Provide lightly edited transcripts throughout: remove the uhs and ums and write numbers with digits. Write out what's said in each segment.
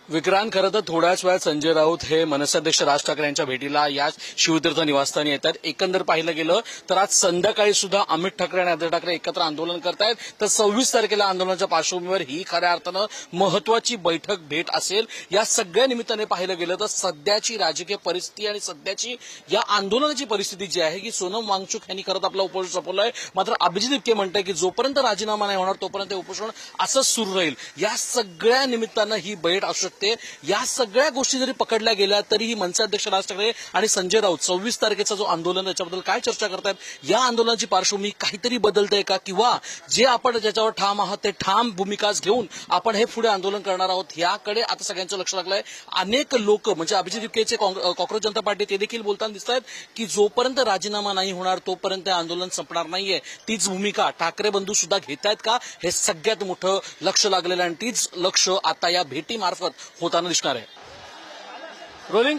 विक्रांत, खरं तर थोड्याच वेळात संजय राऊत हे मनसेअध्यक्ष राज ठाकरे यांच्या भेटीला या शिवतीर्थ निवासस्थानी येतात. एकंदर पाहिलं गेलं तर आज संध्याकाळी सुद्धा अमित ठाकरे आणि आदित्य ठाकरे एकत्र आंदोलन करतायत. तर 26 तारखेला आंदोलनाच्या पार्श्वभूमीवर ही खऱ्या अर्थानं महत्वाची बैठक भेट असेल. या सगळ्या निमित्ताने पाहिलं गेलं तर सध्याची राजकीय परिस्थिती आणि सध्याची या आंदोलनाची परिस्थिती जी आहे की सोनम वांगचुक यांनी खरं तर आपलं उपोषण संपवलंय. मात्र अभिजित इतके म्हणताय की जोपर्यंत राजीनामा नाही होणार तोपर्यंत हे उपोषण असंच सुरू राहील. या सगळ्या निमित्तानं ही बैठ असू शकते. या सगळ्या गोष्टी जरी पकडल्या गेल्या तरीही मनसे अध्यक्ष राज ठाकरे आणि संजय राऊत 26 तारखेचा जो आंदोलन याच्याबद्दल काय चर्चा करतायत, या आंदोलनाची पार्श्वभूमी काहीतरी बदलते का, किंवा जे आपण ज्याच्यावर ठाम आहात ते ठाम भूमिकाच घेऊन आपण हे पुढे आंदोलन करणार आहोत, याकडे आता सगळ्यांचं लक्ष लागलंय. अनेक लोक म्हणजे अभिजित इतकेचे कॉंग्रेस जनता पार्टी ते देखील बोलताना दिसत आहेत की जोपर्यंत राजीनामा नाही होणार तोपर्यंत आंदोलन संपणार नाहीये. तीच भूमिका ठाकरे बंधू सुद्धा घेत आहेत का, हे सगळ्यात मोठं लक्ष लागलेलं आणि तीच लक्ष आता या भेटीमार्फत होताना दिसणार आहे. रोलिंग,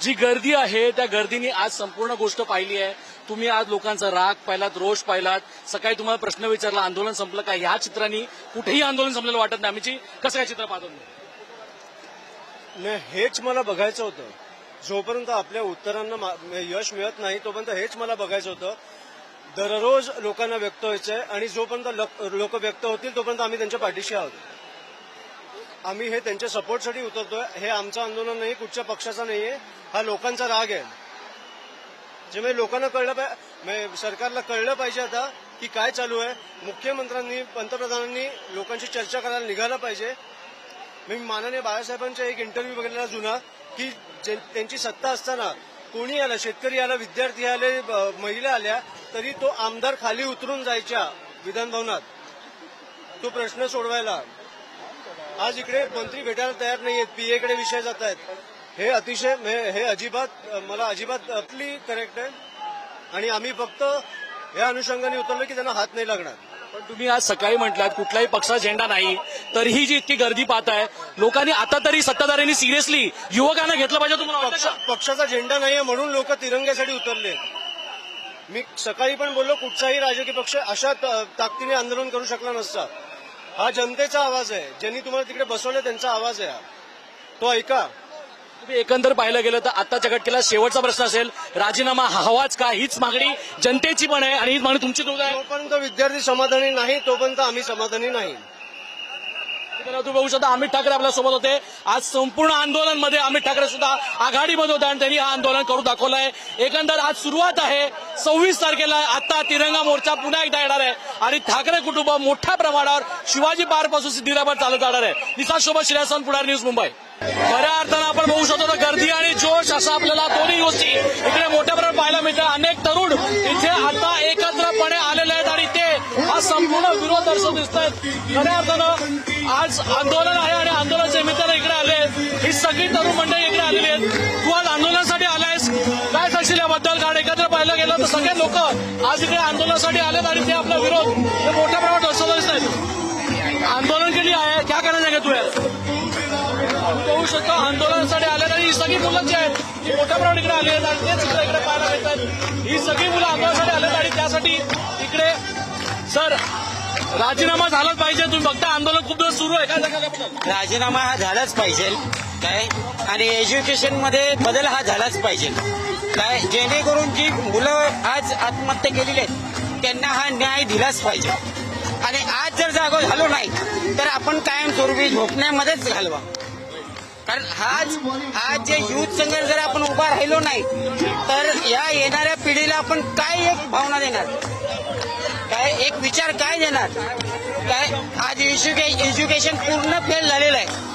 जी गर्दी आहे त्या गर्दीने आज संपूर्ण गोष्ट पाहिली आहे. तुम्ही आज लोकांचा राग पाहिलात, रोष पाहिलात. सकाळी तुम्हाला प्रश्न विचारला आंदोलन संपलं का, ह्या चित्रांनी कुठेही आंदोलन संपलेलं वाटत नाही. आम्ही कसं काय चित्र पाहतो नाही, हेच मला बघायचं होतं. जोपर्यंत आपल्या उत्तरांना यश मिळत नाही तोपर्यंत हेच मला बघायचं होतं. दररोज लोकांना व्यक्त व्हायचंय आणि जोपर्यंत लोक व्यक्त होतील तोपर्यंत आम्ही त्यांच्या पाठीशी आहोत. आम्ही हे त्यांच्या सपोर्टसाठी उतरतोय. हे आमचं आंदोलन नाही, कुठच्या पक्षाचा नाहीये, हा लोकांचा राग आहे. ज्यामुळे लोकांना कळलं पाहिजे, सरकारला कळलं पाहिजे आता की काय चालू आहे. मुख्यमंत्र्यांनी, पंतप्रधानांनी लोकांशी चर्चा करायला निघायला पाहिजे. मी माननीय बाळासाहेबांचा एक इंटरव्ह्यू बघितलेला जुना की त्यांची सत्ता असताना कोणी आलं, शेतकरी आला, विद्यार्थी आले, महिला आल्या, तरी तो आमदार खाली उतरून जायच्या विधानभवनात तो प्रश्न सोडवायला. आज इकडे मंत्री भेटायला तयार नाहीयेत, पीएकडे विषय जात आहेत. हे अतिशय हे मला अजिबात आपली करेक्ट आहे आणि आम्ही फक्त या अनुषंगाने उतरलो की त्यांना हात नाही लागणार. पण तुम्ही आज सकाळी म्हटलात कुठलाही पक्षाचा झेंडा नाही, तरीही जी इतकी गर्दी पाहताय लोकांनी, आता तरी सत्ताधाऱ्यांनी सिरियसली युवकांना घेतलं पाहिजे. तुम्हाला पक्षाचा झेंडा नाहीये म्हणून लोक तिरंग्यासाठी उतरले. मी सकाळी पण बोललो कुठचाही राजकीय पक्ष अशा ताकदीने आंदोलन करू शकला नसता. हा जनतेचा आवाज आहे, ज्यांनी तुम्हाला तिकडे बसवलं त्यांचा आवाज आहे, तो ऐका. तुम्ही एकंदर पाहिलं गेलं तर आताच्या घटकेला शेवटचा प्रश्न असेल, राजीनामा हवाच का, हीच मागणी जनतेची पण आहे आणि हीच मागणी तुमची सुद्धा आहे. जोपर्यंत विद्यार्थी समाधानी नाही तोपर्यंत आम्ही समाधानी नाही. तुम्ही बघू शकता अमित ठाकरे आपल्या सोबत होते. आज संपूर्ण आंदोलनमध्ये अमित ठाकरे सुद्धा आघाडीमध्ये होते आणि त्यांनी हा आंदोलन करून दाखवलंय. एकंदर आज सुरुवात आहे. 26 तारखेला आता तिरंगा मोर्चा पुन्हा एकदा येणार आहे आणि ठाकरे कुटुंब मोठ्या प्रमाणावर शिवाजी पार्कपासून सिद्धिराबाद चालत जाणार आहे. निसाद सोबत श्रेयसन, पुढारी न्यूज, मुंबई. खऱ्या अर्थानं आपण बघू शकतो तर गर्दी आणि जोश असं आपल्याला दोन्ही गोष्टी इकडे मोठ्या प्रमाणात पाहायला मिळतात. अनेक तरुण इथे आता एकत्रपणे आलेले आहेत आणि ते हा संपूर्ण विरोध दर्शवून दिसत आहेत. खऱ्या अर्थानं आज आंदोलन आहे आणि आंदोलनाच्या निमित्तानं इकडे आले ही सगळी तरुण मंडळी इकडे आलेली आहेत. तू आज आंदोलनासाठी आलायस, काय सांगशील याबद्दल? कारण एकत्र पाहिलं गेलं तर सगळे लोक आज इकडे आंदोलनासाठी आलेत आणि ते आपला विरोध हे मोठ्या प्रमाणात दर्शवत दिसत आहेत. आंदोलन के लिए आहे, क्या करना चाहेंगे तू यार? बघू शकतो आंदोलनासाठी आले आणि ही सगळी मुलं जी आहेत ती मोठ्या प्रमाणात इकडे आली आहेत आणि तेच सुद्धा इकडे पाहायला मिळतात. ही सगळी मुलं आंदोलनासाठी आलेत आणि त्यासाठी इकडे सर राजीनामा झालाच पाहिजे. तुम्ही बघता आंदोलन खूप दिवस सुरू आहे, काय सांगायला? राजीनामा हा झालाच पाहिजे काय, आणि एज्युकेशन मध्ये बदल हा झालाच पाहिजे काय, जेणेकरून जी मुलं आज आत्महत्या केलेली आहेत त्यांना हा न्याय दिलाच पाहिजे. आणि आज जर जागो झालो नाही तर आपण कायमस्वरूपी झोपण्यामध्येच घालवा. कारण आज जे युथ संघर्ष जर आपण उभा राहिलो नाही तर या येणाऱ्या पिढीला आपण काय एक भावना देणार, काय एक विचार काय देणार काय. आज एज्युकेशन पूर्ण फेल झालेलं आहे.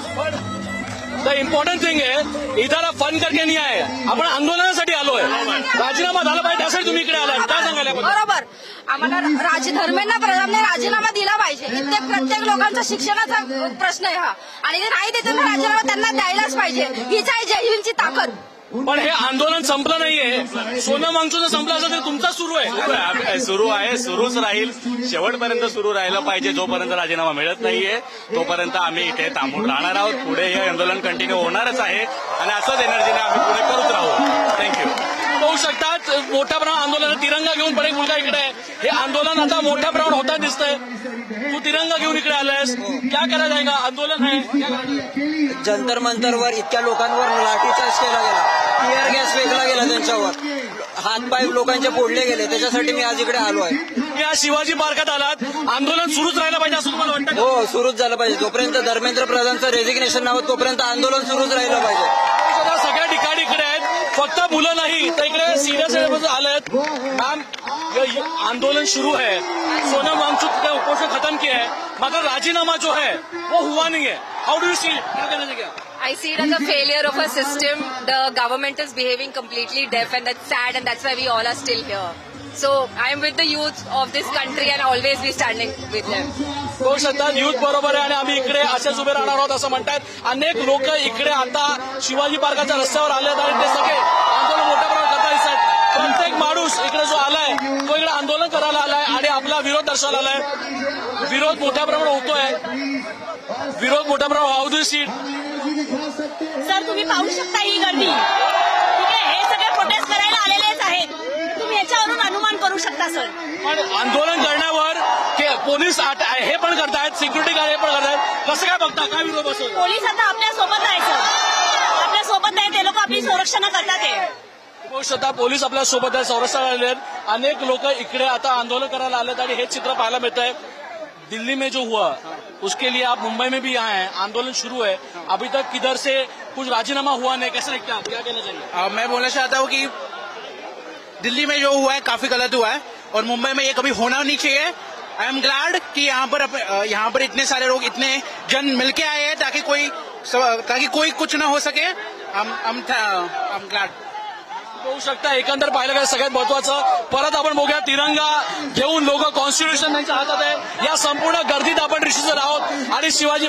द इम्पॉर्टंट थिंग आहे इथं फन करके नाही आहे, आपण आंदोलनासाठी आलोय. राजीनामा झाला पाहिजे त्यासाठी तुम्ही इकडे आलाय, काय सांगायला? बरोबर, आम्हाला धर्मेंद्र प्रधानने राजीनामा दिला पाहिजे. प्रत्येक लोकांचा शिक्षणाचा प्रश्न आहे हा, आणि ते नाही देते राजीनामा त्यांना द्यायलाच पाहिजे. हीच आहे जय हिंदची ताकद. पण हे आंदोलन संपलं नाहीये. सोनम वांगचुकचं संपलं असं तरी तुमचा सुरू आहे. सुरू आहे, सुरूच राहील, शेवटपर्यंत सुरू राहिलं पाहिजे. जोपर्यंत राजीनामा मिळत नाहीये तोपर्यंत आम्ही इथे थांबून राहणार आहोत. पुढे हे आंदोलन कंटिन्यू होणारच आहे आणि असंच एनर्जीने आम्ही पुढे करत राहू. थँक्यू. पाहू शकतात मोठ्या प्रमाणात आंदोलन तिरंगा घेऊन पण एक मुलगा इकडे आहे. हे आंदोलन आता मोठ्या प्रमाणात होताना दिसतंय. तू तिरंगा घेऊन इकडे आलायस, क्या करा जाएगा? आंदोलन आहे, क्या करायचं? जंतर मंतरवर इतक्या लोकांवर लाठीचार्ज केला गेला, टीअर गॅस फेकला गेला त्यांच्यावर, हातपाय लोकांचे फोडले गेले. त्याच्यासाठी मी आज इकडे आलो आहे. या शिवाजी पार्कात आलात, आंदोलन सुरूच राहिलं पाहिजे असं तुम्हाला वाटतं का? हो, सुरूच झालं पाहिजे. जोपर्यंत धर्मेंद्र प्रधानचं रेजिग्नेशन नावत तोपर्यंत आंदोलन सुरूच राहिलं पाहिजे. सगळ्या सगळ्या ठिकाणी इकडे आहेत, फक्त मुलं नाही तर इकडे सिनियर आलेत. मॅम, ये आंदोलन शुरू है, सोनम वांगचुक का उपोषण खत्म किया है, मगर राजीनामा जो है वो हुआ नहीं है. हाउ डू यू सी? क्या कहना चाहिए? I see it as a failure of a system. The government is behaving completely deaf, and that's sad, and that's why we all are still here. So I am with the youth of this country and always be standing with them. होऊ शकतात youth बरोबर आहे आणि आम्ही इकडे असेच उभे राहणार आहोत असं म्हणतात. अनेक लोक इकडे आता शिवाजी पार्काच्या रस्त्यावर आलेत आणि ते सगळे आंदोलन मोठ्या प्रमाणात करता दिसतात. प्रत्येक माणूस इकडे जो आलाय तो इकडे आंदोलन करायला आलाय आणि आपला विरोध दर्शवायला आलाय. विरोध मोठ्या प्रमाणात होतोय, विरोध मोठ्या प्रमाणात हाऊ डू सी? सर, तुम्ही पाहू शकता ही गर्दी. ठीक आहे, हे सगळे प्रोटेस्ट करायला आलेलेच आहेत. तुम्ही याच्यावरून अनुमान करू शकता सर. पण आंदोलन करण्यावर पोलीस हे पण करतायत, सिक्युरिटी गार्ड हे पण करतायत. कसं काय बघता, काय विरोध असेल? पोलीस आता आपल्या सोबत आहे सर, आपल्या सोबत आहे. ते लोक आपली संरक्षण करतात ते. होऊ शकता पोलीस आपल्या सोबत आहे, संरक्षण आलेले आहेत. अनेक लोक इकडे आता आंदोलन करायला आलेत आणि हे चित्र पाहायला मिळत आहे. दिल्ली में जो हुआ उसके लिए आप मुंबई में भी यहाँ हैं, आंदोलन शुरू है, अभी तक किधर से कुछ राजीनामा हुआ नहीं, कैसे लगता है? आप क्या कहना चाहिए? मैं बोलना चाहता हूँ कि दिल्ली में जो हुआ है काफी गलत हुआ है और मुंबई में ये कभी होना नहीं चाहिए. आई एम ग्लैड कि यहाँ पर इतने सारे लोग, इतने जन मिलके आए हैं ताकि कोई कुछ ना हो सके. I am glad. होऊ शकता एकंदर पाहिलं गेलं सगळ्यात महत्वाचं परत आपण बघूया तिरंगा घेऊन लोक कॉन्स्टिट्यूशन त्यांच्या हातात आहे. या संपूर्ण गर्दीत आपण ऋषीसर आहोत आणि शिवाजी